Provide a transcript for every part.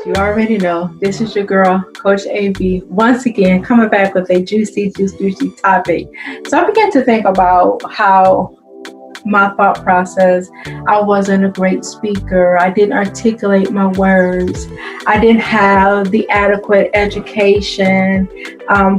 You already know this is your girl, Coach AB, once again coming back with a juicy topic. So I began to think about how my thought process, I wasn't a great speaker. I didn't articulate my words. I didn't have the adequate education.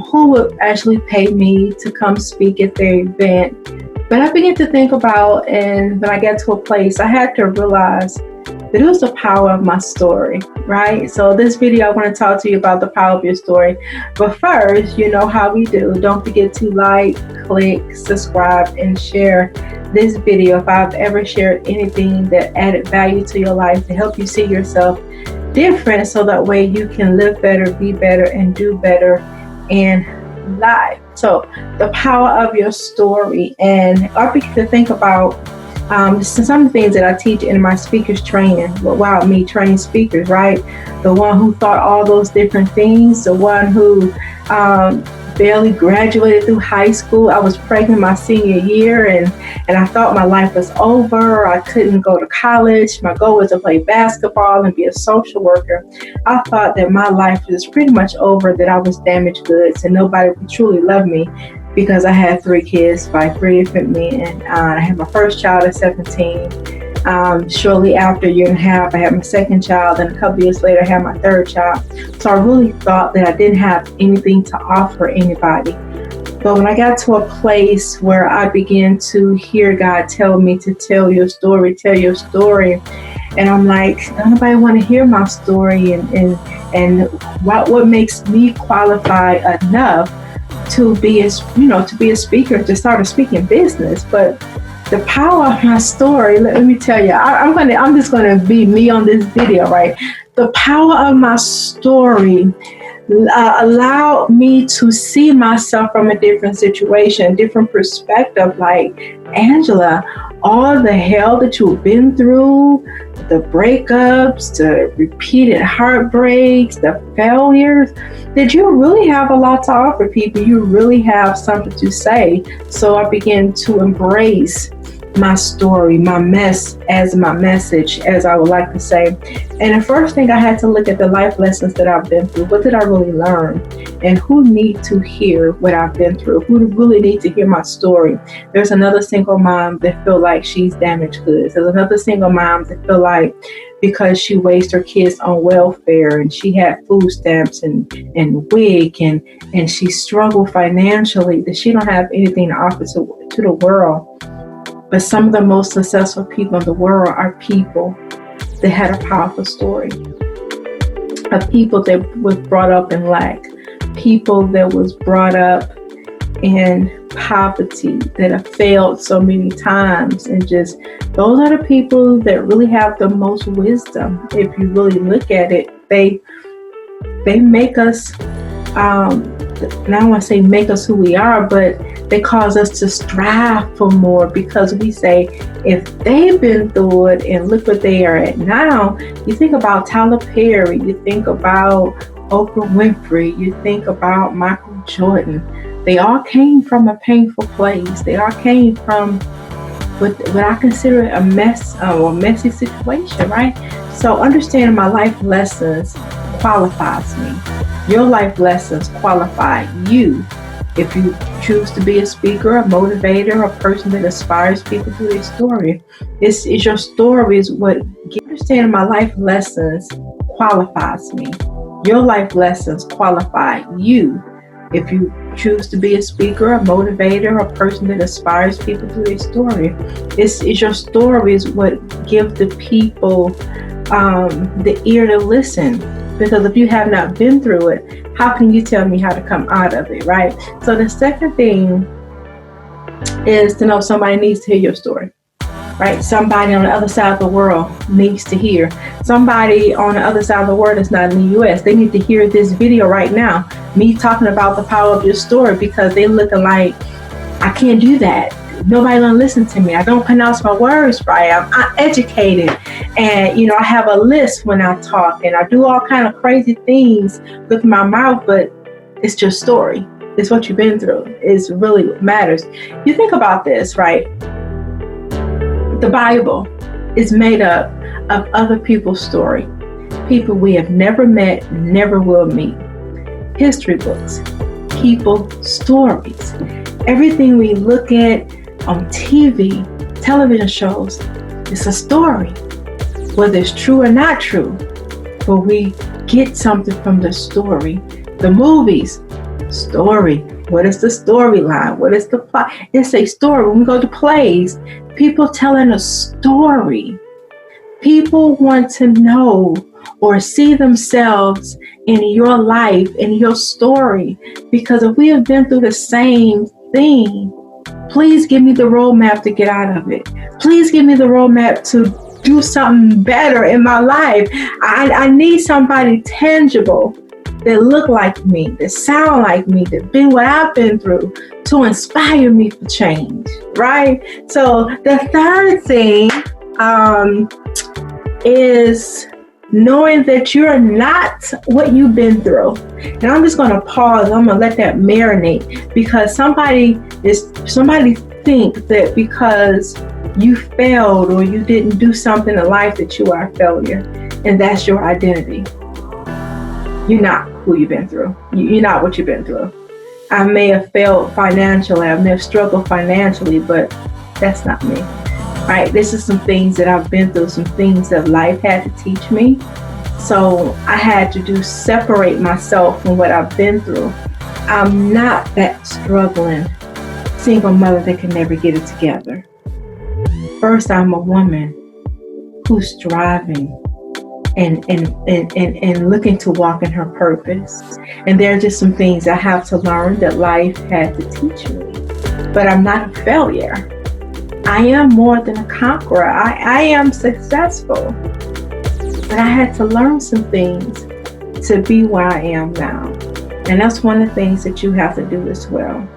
Who would actually pay me to come speak at their event? But I began to think about, and when I got to a place, I had to realize that it was the power of my story, right? So this video, I want to talk to you about the power of your story. But first, you know how we do. Don't forget to like, click, subscribe, and share this video if I've ever shared anything that added value to your life to help you see yourself different, so that way you can live better, be better, and do better in life. So the power of your story. And I begin to think about some things that I teach in my speakers training. Wow, me training speakers, right? The one who thought all those different things, the one who barely graduated through high school. I was pregnant my senior year, and I thought my life was over. I couldn't go to college. My goal was to play basketball and be a social worker. I thought that my life was pretty much over, that I was damaged goods and nobody would truly love me, because I had 3 kids by 3 different men. I had my first child at 17. Shortly after a year and a half, I had my second child, and a couple years later, I had my third child. So I really thought that I didn't have anything to offer anybody. But when I got to a place where I began to hear God tell me to tell your story, and I'm like, nobody want to hear my story, and what makes me qualified enough to be a speaker, to start a speaking business. But the power of my story, let me tell you, I'm just gonna be me on this video, right? The power of my story allowed me to see myself from a different situation, different perspective. Like, Angela, all the hell that you've been through, the breakups, the repeated heartbreaks, the failures, that you really have a lot to offer people. You really have something to say. So I began to embrace my story, my mess as my message, as I would like to say. And the first thing, I had to look at the life lessons that I've been through. What did I really learn? And who need to hear what I've been through? Who really need to hear my story? There's another single mom that feel like she's damaged goods. There's another single mom that feel like because she raised her kids on welfare and she had food stamps and WIC and she struggled financially, that she don't have anything to offer to the world. But some of the most successful people in the world are people that had a powerful story, of people that was brought up in lack, people that was brought up in poverty, that have failed so many times. And just, those are the people that really have the most wisdom. If you really look at it, they make us, and I don't want to say make us who we are, but they cause us to strive for more, because we say, if they've been through it and look what they are at now. You think about Tyler Perry, you think about Oprah Winfrey, you think about Michael Jordan. They all came from a painful place. They all came from what I consider a mess, or a messy situation, right? So understanding my life lessons qualifies me. Your life lessons qualify you. If you choose to be a speaker, a motivator, a person that inspires people through their story, it's your story is what understanding my life lessons qualifies me. Your life lessons qualify you. If you choose to be a speaker, a motivator, a person that inspires people through their story, it's your story is what gives the people the ear to listen. Because if you have not been through it, how can you tell me how to come out of it, right? So the second thing is to know somebody needs to hear your story, right? Somebody on the other side of the world needs to hear. Somebody on the other side of the world that's not in the U.S., they need to hear this video right now, me talking about the power of your story, because they're looking like, I can't do that. Nobody gonna listen to me. I don't pronounce my words right. I'm uneducated, and I have a list when I talk, and I do all kind of crazy things with my mouth. But it's your story. It's what you've been through. It's really what matters. You think about this, right? The Bible is made up of other people's story. people we have never met, never will meet. History books, people, stories. Everything we look at on TV, television shows, it's a story. Whether it's true or not true, but we get something from the story. The movies, story. What is the storyline? What is the plot? It's a story. When we go to plays, people telling a story. People want to know or see themselves in your life, in your story. Because if we have been through the same thing, please give me the roadmap to get out of it. Please give me the roadmap to do something better in my life. I need somebody tangible that look like me, that sound like me, that been what I've been through to inspire me for change, right? So the third thing is knowing that you're not what you've been through. And I'm just going to pause. I'm going to let that marinate, because somebody think that because you failed or you didn't do something in life that you are a failure, and that's your identity. You're not who you've been through. You're not what you've been through. I may have failed financially. I may have struggled financially, but that's not me. Right? This is some things that I've been through, some things that life had to teach me. So I had to separate myself from what I've been through. I'm not that struggling single mother that can never get it together. First, I'm a woman who's striving and looking to walk in her purpose. And there are just some things I have to learn that life had to teach me. But I'm not a failure. I am more than a conqueror. I am successful. But I had to learn some things to be where I am now. And that's one of the things that you have to do as well.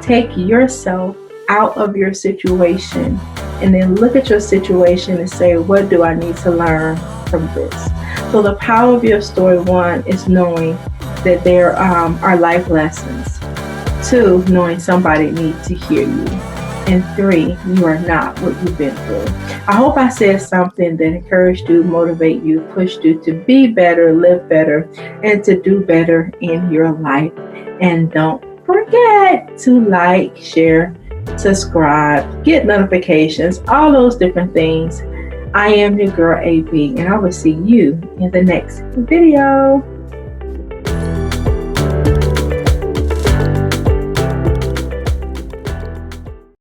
Take yourself out of your situation and then look at your situation and say, what do I need to learn from this? So the power of your story, 1, is knowing that there are life lessons. 2, knowing somebody needs to hear you. And 3, you are not what you've been through. I hope I said something that encouraged you, motivate you, pushed you to be better, live better, and to do better in your life. And don't forget to like, share, subscribe, get notifications, all those different things. I am your girl, A.b., and I will see you in the next video.